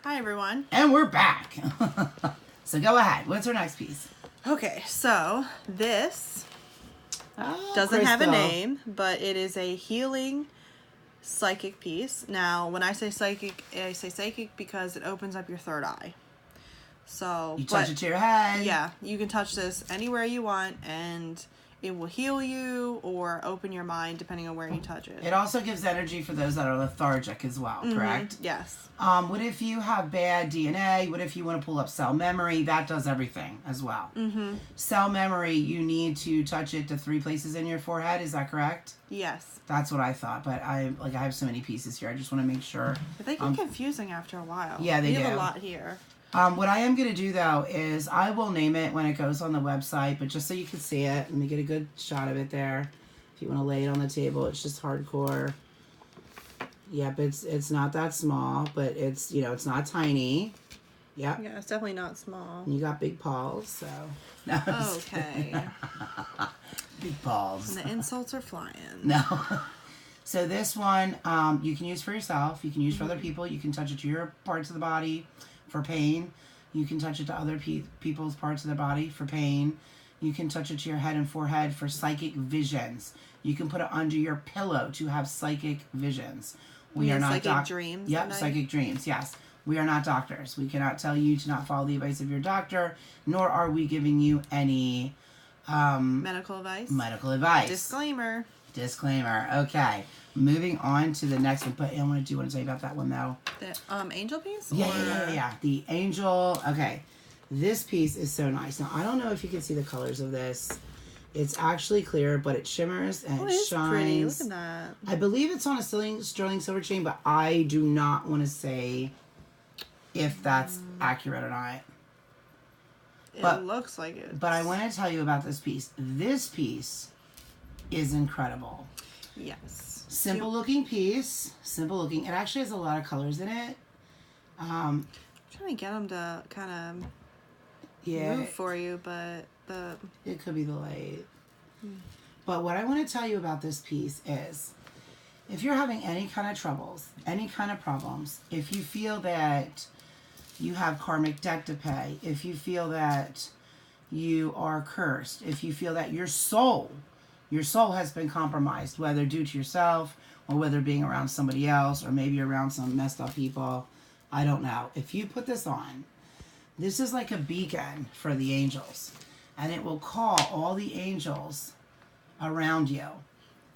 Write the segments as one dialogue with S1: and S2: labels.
S1: Hi, everyone.
S2: And we're back. So go ahead. What's our next piece?
S1: Okay, so this doesn't have a
S2: Crystal.
S1: name, but it is a healing psychic piece. Now, when I say psychic because it opens up your third eye. So
S2: You touch it to your head.
S1: Yeah, you can touch this anywhere you want, and it will heal you or open your mind depending on where you touch it.
S2: It also gives energy for those that are lethargic as well, correct?
S1: Yes.
S2: What if you have bad DNA? What if you want to pull up cell memory? That does everything as well. Cell memory, you need to touch it to 3 places in your forehead. Is that correct?
S1: Yes.
S2: That's what I thought, but I have so many pieces here. I just want to make sure.
S1: But they get confusing after a while.
S2: Yeah, they do.
S1: We have a lot here.
S2: What I am going to do, though, is I will name it when it goes on the website, but just so you can see it, let me get a good shot of it there. If you want to lay it on the table, it's just hardcore. Yep, it's not that small, but it's, it's not tiny. Yep.
S1: Yeah, it's definitely not small.
S2: You got big paws, so. No,
S1: Okay.
S2: Big paws.
S1: And the insults are flying.
S2: No. So this one, you can use for yourself. You can use for other people. You can touch it to your parts of the body for pain. You can touch it to other people's parts of their body for pain. You can touch it to your head and forehead for psychic visions. You can put it under your pillow to have psychic visions. We are not
S1: psychic dreams.
S2: Yep, psychic dreams. Yes, we are not doctors. We cannot tell you to not follow the advice of your doctor, nor are we giving you any
S1: medical advice.
S2: Medical advice.
S1: Disclaimer.
S2: Okay. Moving on to the next one, but I want to tell you about that one though.
S1: The angel piece?
S2: Yeah. The angel. Okay. This piece is so nice. Now, I don't know if you can see the colors of this. It's actually clear, but it shimmers and it shines.
S1: Pretty. Look at that.
S2: I believe it's on a sterling silver chain, but I do not want to say if that's accurate or not.
S1: It looks like it.
S2: But I want to tell you about this piece. This piece is incredible.
S1: Yes.
S2: Simple looking piece. Simple looking. It actually has a lot of colors in it.
S1: I'm trying to get them to kind of move for you, but
S2: it could be the light. But what I want to tell you about this piece is, if you're having any kind of troubles, any kind of problems, if you feel that you have karmic debt to pay, if you feel that you are cursed, if you feel that your soul has been compromised, whether due to yourself or whether being around somebody else or maybe around some messed up people, I don't know. If you put this on, this is like a beacon for the angels, and it will call all the angels around you,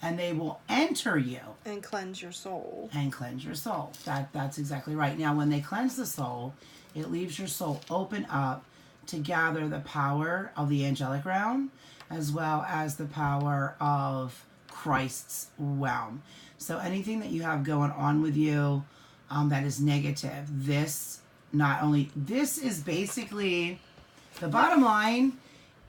S2: and they will enter you
S1: and cleanse your soul.
S2: That's exactly right. Now, when they cleanse the soul, it leaves your soul open up to gather the power of the angelic realm as well as the power of Christ's realm. So anything that you have going on with you that is negative, this is basically, the bottom line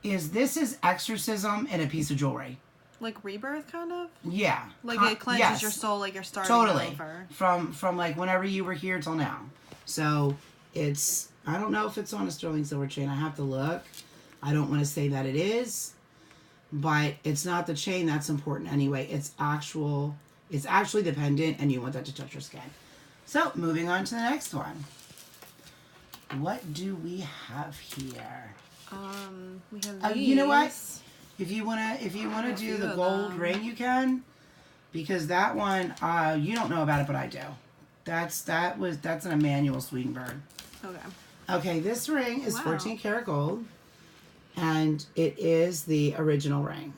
S2: is this is exorcism in a piece of jewelry.
S1: Like rebirth, kind of?
S2: Yeah.
S1: Like it cleanses your soul, like you're starting over.
S2: From like whenever you were here till now. So it's, I don't know if it's on a sterling silver chain. I have to look. I don't want to say that it is, but it's not the chain that's important anyway. It's actually the pendant, and you want that to touch your skin. So moving on to the next one. What do we have here?
S1: We have these.
S2: You know what? If you wanna do the gold ring, you can, because that one you don't know about it, but I do. That's an Emmanuel Swedenborg. Okay, this ring is 14 karat gold, and it is the original ring.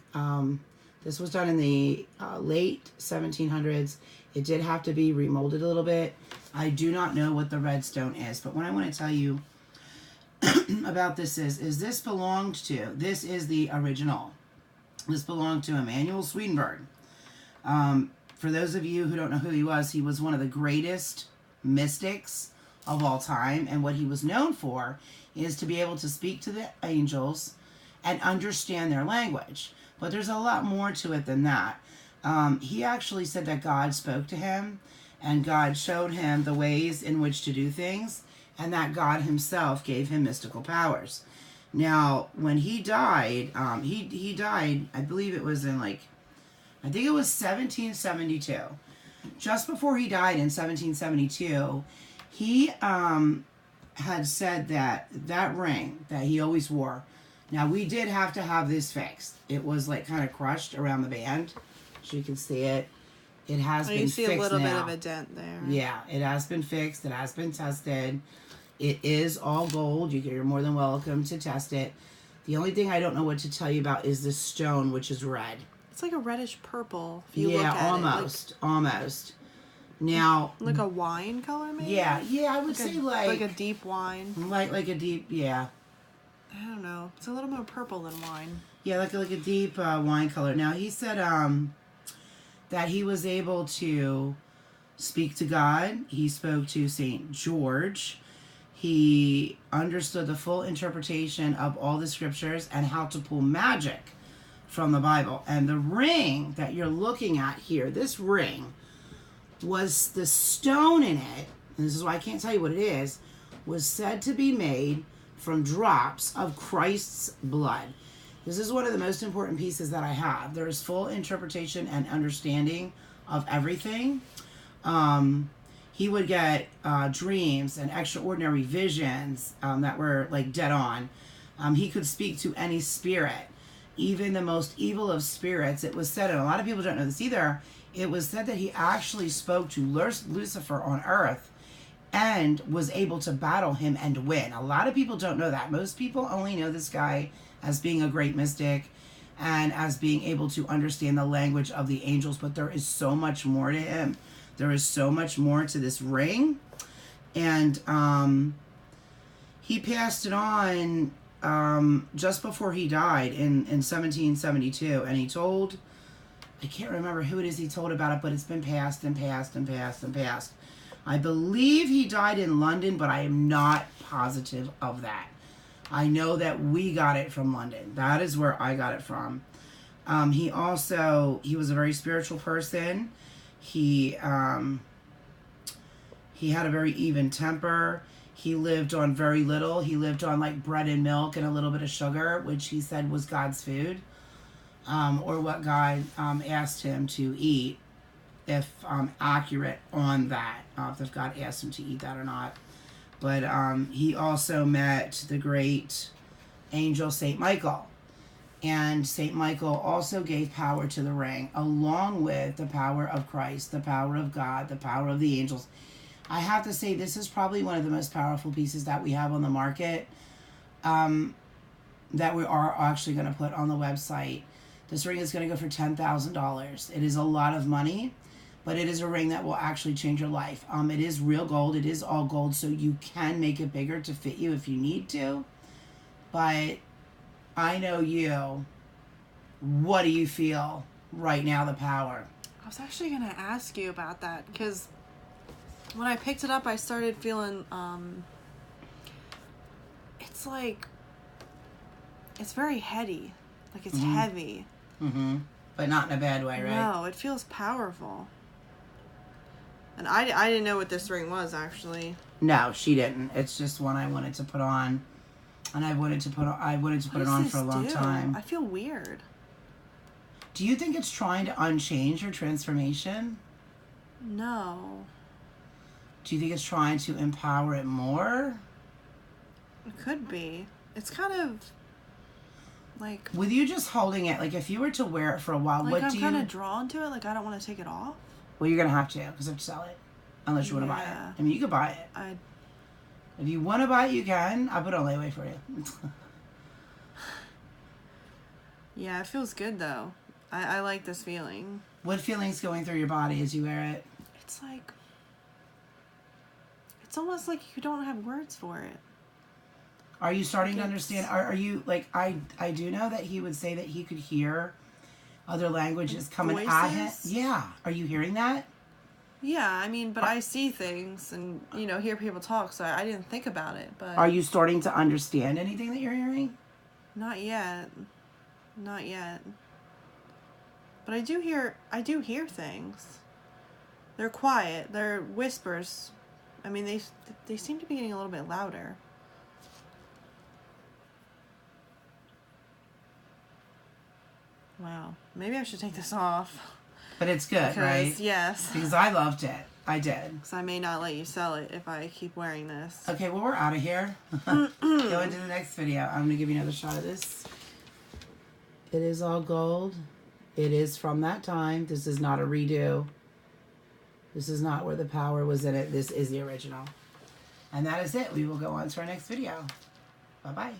S2: This was done in the late 1700s. It did have to be remolded a little bit. I do not know what the red stone is, but what I want to tell you about this is this is the original. This belonged to Emmanuel Swedenborg. For those of you who don't know who he was one of the greatest mystics of all time, and what he was known for is to be able to speak to the angels and understand their language. But there's a lot more to it than that. He actually said that God spoke to him, and God showed him the ways in which to do things, and that God himself gave him mystical powers. Now, when he died, he died, I believe it was in I think it was 1772. Just before he died in 1772, He had said that ring that he always wore. Now, we did have to have this fixed. It was like kind of crushed around the band. So you can see it. It has been fixed now. You see a little bit of
S1: a dent there.
S2: Yeah, it has been fixed. It has been tested. It is all gold. You're more than welcome to test it. The only thing I don't know what to tell you about is the stone, which is red.
S1: It's like a reddish purple. If you look at
S2: almost. Almost. Now,
S1: like a wine color, maybe.
S2: Yeah, I would say
S1: like a deep wine.
S2: Like a deep, yeah.
S1: I don't know. It's a little more purple than wine.
S2: Yeah, like a deep wine color. Now, he said that he was able to speak to God. He spoke to St. George. He understood the full interpretation of all the scriptures and how to pull magic from the Bible. And the ring that you're looking at here, this ring, was the stone in it, and this is why I can't tell you what it is, was said to be made from drops of Christ's blood. This is one of the most important pieces that I have. There is full interpretation and understanding of everything. He would get dreams and extraordinary visions that were like dead on. He could speak to any spirit, even the most evil of spirits. It was said, and a lot of people don't know this either, it was said that he actually spoke to Lucifer on earth and was able to battle him and win. A lot of people don't know that. Most people only know this guy as being a great mystic and as being able to understand the language of the angels, but there is so much more to him. There is so much more to this ring. And he passed it on just before he died in 1772, and he told, I can't remember who it is he told about it, but it's been passed and passed and passed and passed. I believe he died in London, but I am not positive of that. I know that we got it from London. That is where I got it from. He was a very spiritual person. He had a very even temper. He lived on very little. He lived on like bread and milk and a little bit of sugar, which he said was God's food, or what God asked him to eat, if accurate on that, if God asked him to eat that or not. But he also met the great angel St. Michael. And St. Michael also gave power to the ring, along with the power of Christ, the power of God, the power of the angels. I have to say, this is probably one of the most powerful pieces that we have on the market, that we are actually going to put on the website. This ring is going to go for $10,000. It is a lot of money, but it is a ring that will actually change your life. It is real gold. It is all gold, so you can make it bigger to fit you if you need to. But I know you. What do you feel right now, the power?
S1: I was actually going to ask you about that, because when I picked it up, I started feeling, it's like, it's very heady. Like, it's heavy.
S2: Mm-hmm. But not in a bad way, right?
S1: No, it feels powerful. And I didn't know what this ring was, actually.
S2: No, she didn't. It's just one I wanted to put on. And I wanted to put it on for a long time.
S1: I feel weird.
S2: Do you think it's trying to unchange your transformation?
S1: No.
S2: Do you think it's trying to empower it more?
S1: It could be. It's kind of like,
S2: with you just holding it, like if you were to wear it for a while,
S1: like,
S2: what
S1: I'm
S2: do you...
S1: kind of drawn to it. Like, I don't want to take it off.
S2: Well, you're going to have to, because I have to sell it. Unless you want to buy it. I mean, you could buy it. If you want to buy it, you can. I'll put it on layaway for you.
S1: Yeah, it feels good, though. I like this feeling.
S2: What feeling's going through your body as you wear it?
S1: It's like, it's almost like you don't have words for it.
S2: Are you starting to understand? Are you, like, I do know that he would say that he could hear other languages coming at him. Yeah. Are you hearing that?
S1: Yeah, I mean, but I see things and, hear people talk, so I didn't think about it, but...
S2: Are you starting to understand anything that you're hearing?
S1: Not yet. Not yet. But I do hear things. They're quiet. They're whispers. I mean, they seem to be getting a little bit louder. Wow. Maybe I should take this off.
S2: But it's good, right?
S1: Yes.
S2: Because I loved it. I did.
S1: Because I may not let you sell it if I keep wearing this.
S2: Okay, well, we're out of here. Go into the next video. I'm going to give you another shot of this. It is all gold. It is from that time. This is not a redo. This is not where the power was in it. This is the original. And that is it. We will go on to our next video. Bye-bye.